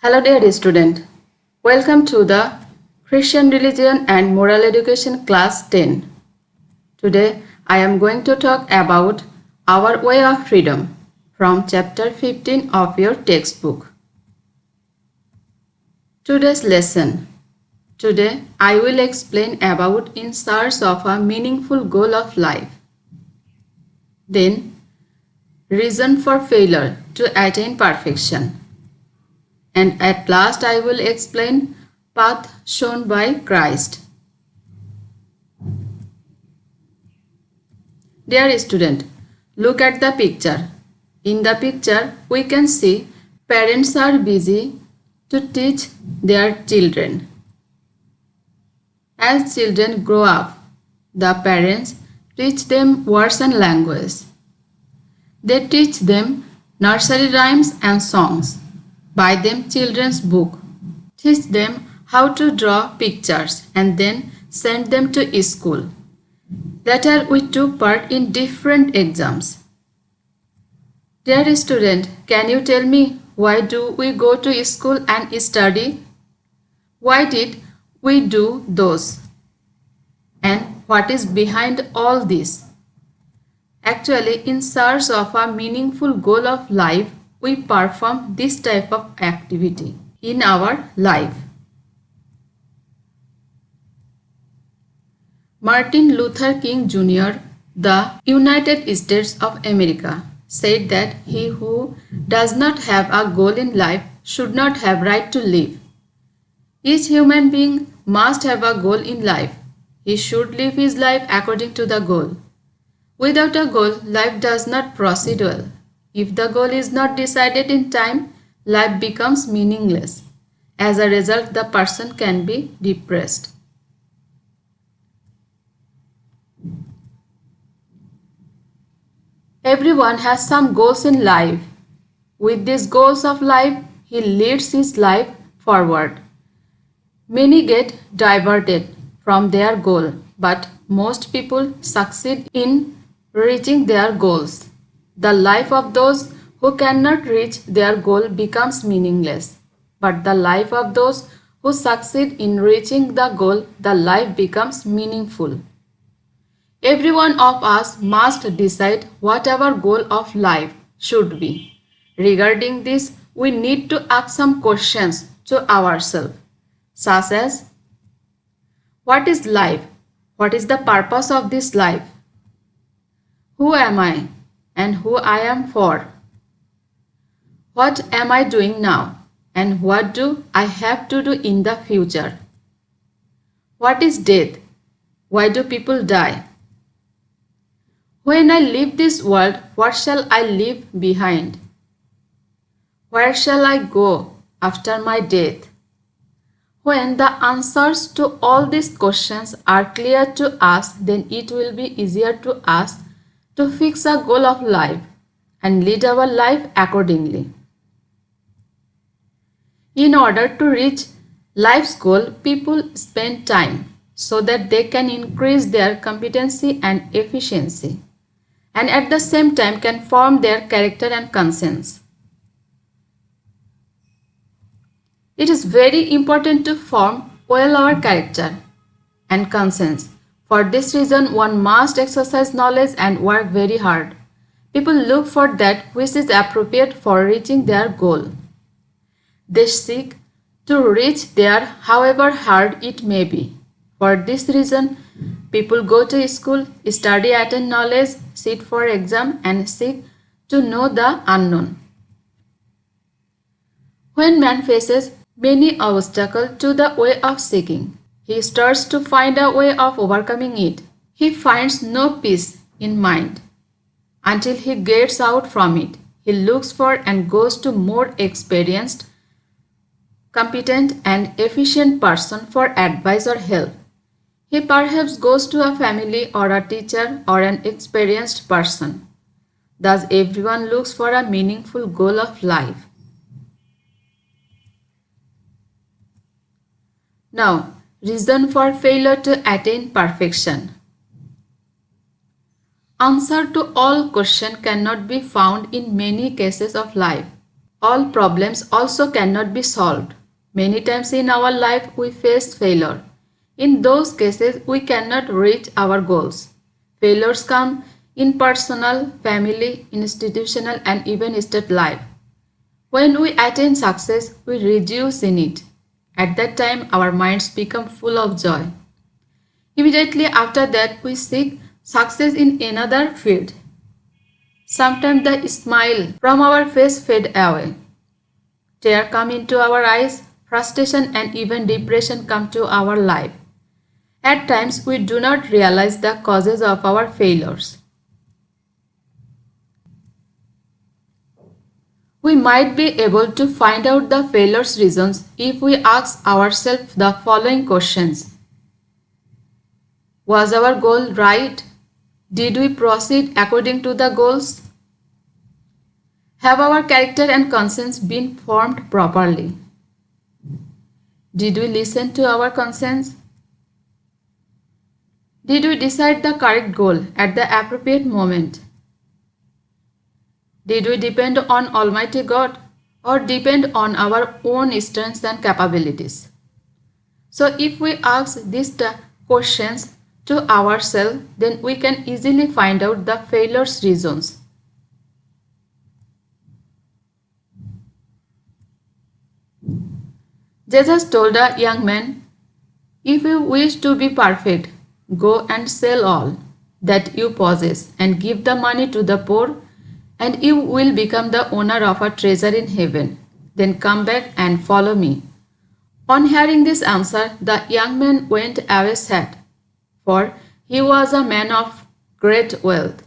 Hello dear student, welcome to the Christian Religion and Moral Education class 10. Today I am going to talk about our way of freedom from chapter 15 of your textbook. Today's lesson. Today I will explain about in search of a meaningful goal of life. Then reason for failure to attain perfection. And at last I will explain path shown by Christ. Dear student, look at the picture. In the picture, we can see parents are busy to teach their children. As children grow up, the parents teach them words and language. They teach them nursery rhymes and songs. Buy them children's book. Teach them how to draw pictures and then send them to school. Later we took part in different exams. Dear student, can you tell me why do we go to school and study? Why did we do those? And what is behind all this? Actually, in search of a meaningful goal of life, we perform this type of activity in our life. Martin Luther King Jr., the United States of America, said that he who does not have a goal in life should not have right to live. Each human being must have a goal in life. He should live his life according to the goal. Without a goal, life does not proceed well. If the goal is not decided in time, life becomes meaningless. As a result, the person can be depressed. Everyone has some goals in life. With these goals of life, he leads his life forward. Many get diverted from their goal, but most people succeed in reaching their goals. The life of those who cannot reach their goal becomes meaningless. But the life of those who succeed in reaching the goal, the life becomes meaningful. Every one of us must decide what our goal of life should be. Regarding this, we need to ask some questions to ourselves, such as, what is life? What is the purpose of this life? Who am I and who I am for? What am I doing now and what do I have to do in the future? What is death? Why do people die? When I leave this world, what shall I leave behind? Where shall I go after my death? When the answers to all these questions are clear to us, then it will be easier to us to fix a goal of life and lead our life accordingly. In order to reach life's goal, people spend time so that they can increase their competency and efficiency, and at the same time can form their character and conscience. It is very important to form well our character and conscience. For this reason, one must exercise knowledge and work very hard. People look for that which is appropriate for reaching their goal. They seek to reach there however hard it may be. For this reason, people go to school, study, attain knowledge, sit for exam and seek to know the unknown. When man faces many obstacles to the way of seeking, he starts to find a way of overcoming it. He finds no peace in mind until he gets out from it. He looks for and goes to more experienced, competent and efficient person for advice or help. He perhaps goes to a family or a teacher or an experienced person. Thus everyone looks for a meaningful goal of life. Now, reason for failure to attain perfection. Answer to all questions cannot be found in many cases of life. all problems also cannot be solved. Many times in our life we face failure. In those cases, we cannot reach our goals. Failures come in personal, family, institutional, and even state life. When we attain success, we rejoice in it. At that time, our minds become full of joy. Immediately after that, we seek success in another field. Sometimes the smile from our face fade away. Tears come into our eyes, frustration and even depression come to our life. At times, we do not realize the causes of our failures. We might be able to find out the failure's reasons if we ask ourselves the following questions. Was our goal right? Did we proceed according to the goals? Have our character and conscience been formed properly? Did we listen to our conscience? Did we decide the correct goal at the appropriate moment? Did we depend on Almighty God or depend on our own strengths and capabilities? So if we ask these questions to ourselves, then we can easily find out the failure's reasons. Jesus told a young man, "If you wish to be perfect, go and sell all that you possess and give the money to the poor, and you will become the owner of a treasure in heaven. Then come back and follow me." On hearing this answer, the young man went away sad, for he was a man of great wealth.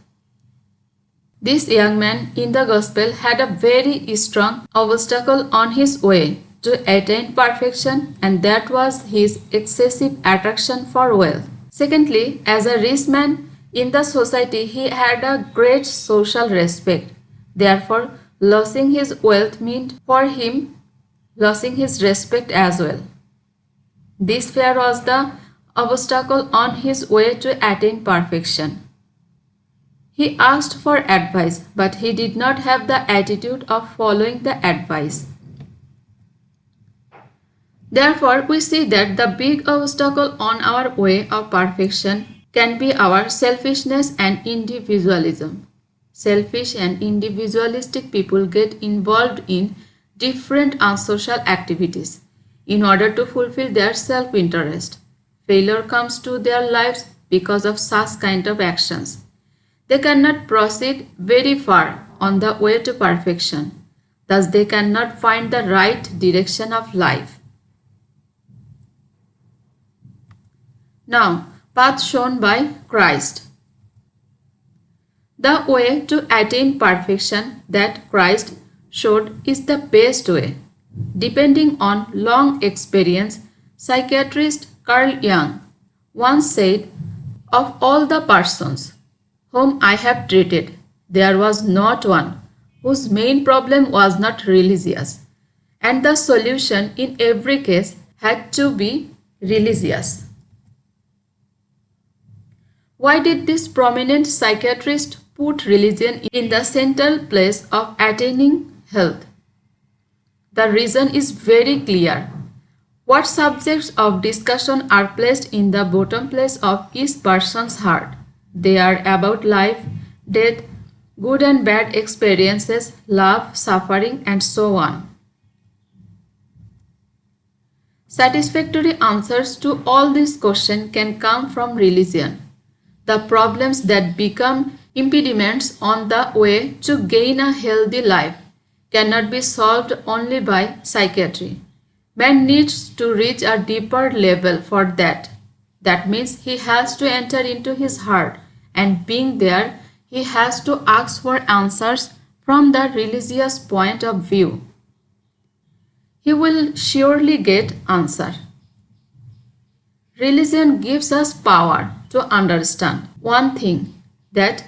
This young man in the gospel had a very strong obstacle on his way to attain perfection, and that was his excessive attraction for wealth. Secondly, as a rich man in the society, he had a great social respect. Therefore, losing his wealth meant for him losing his respect as well. This fear was the obstacle on his way to attain perfection. He asked for advice, but he did not have the attitude of following the advice. Therefore, we see that the big obstacle on our way of perfection can be our selfishness and individualism. Selfish and individualistic people get involved in different unsocial activities in order to fulfill their self-interest. Failure comes to their lives because of such kind of actions. They cannot proceed very far on the way to perfection. Thus, they cannot find the right direction of life. Now, path shown by Christ. The way to attain perfection that Christ showed is the best way. Depending on long experience, psychiatrist Carl Jung once said, "Of all the persons whom I have treated, there was not one whose main problem was not religious, and the solution in every case had to be religious." Why did this prominent psychiatrist put religion in the central place of attaining health? The reason is very clear. What subjects of discussion are placed in the bottom place of each person's heart? They are about life, death, good and bad experiences, love, suffering, and so on. Satisfactory answers to all these questions can come from religion. The problems that become impediments on the way to gain a healthy life cannot be solved only by psychiatry. Man needs to reach a deeper level for that. That means he has to enter into his heart, and being there, he has to ask for answers from the religious point of view. He will surely get answer. Religion gives us power to understand one thing, that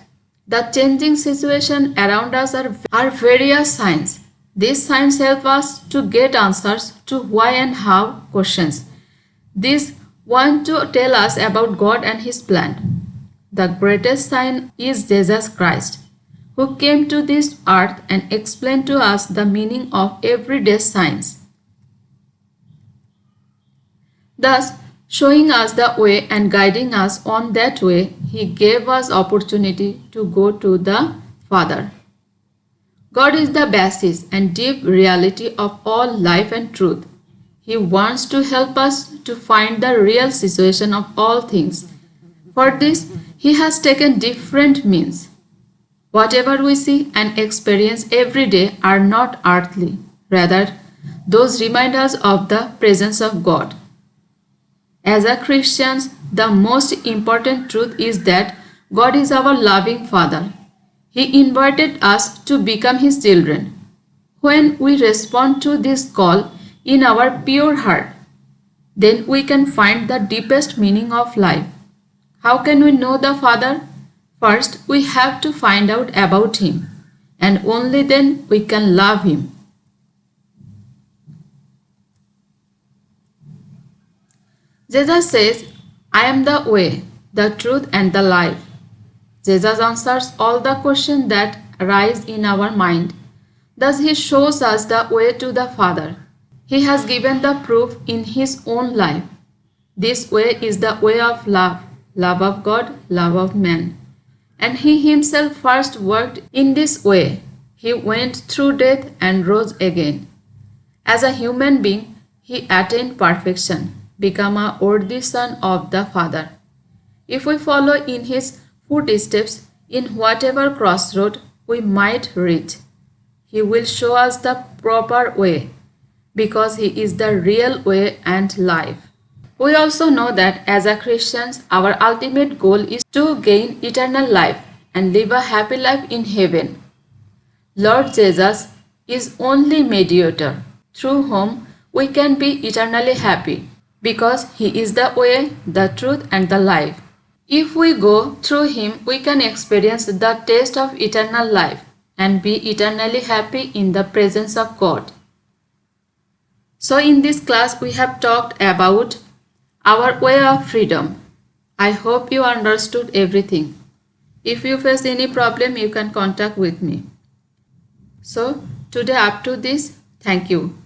the changing situation around us are various signs. These signs help us to get answers to why and how questions. These want to tell us about God and His plan. The greatest sign is Jesus Christ, who came to this earth and explained to us the meaning of everyday science. Thus, showing us the way and guiding us on that way, He gave us opportunity to go to the Father. God is the basis and deep reality of all life and truth. He wants to help us to find the real situation of all things. For this, He has taken different means. Whatever we see and experience every day are not earthly. Rather, those remind us of the presence of God. As a Christians, the most important truth is that God is our loving Father. He invited us to become His children. When we respond to this call in our pure heart, then we can find the deepest meaning of life. How can we know the Father? First, we have to find out about Him, and only then we can love Him. Jesus says, I am the way, the truth, and the life. Jesus answers all the questions that arise in our mind. Thus, He shows us the way to the Father. He has given the proof in His own life. This way is the way of love, love of God, love of man. And He Himself first worked in this way. He went through death and rose again. As a human being, He attained perfection, become a worthy Son of the Father. If we follow in His footsteps in whatever crossroad we might reach, He will show us the proper way, because He is the real way and life. We also know that as a Christians, our ultimate goal is to gain eternal life and live a happy life in heaven. Lord Jesus is only mediator through whom we can be eternally happy, because He is the way, the truth, and the life. If we go through Him, we can experience the taste of eternal life and be eternally happy in the presence of God. So in this class, we have talked about our way of freedom. I hope you understood everything. If you face any problem, you can contact with me. So today up to this, thank you.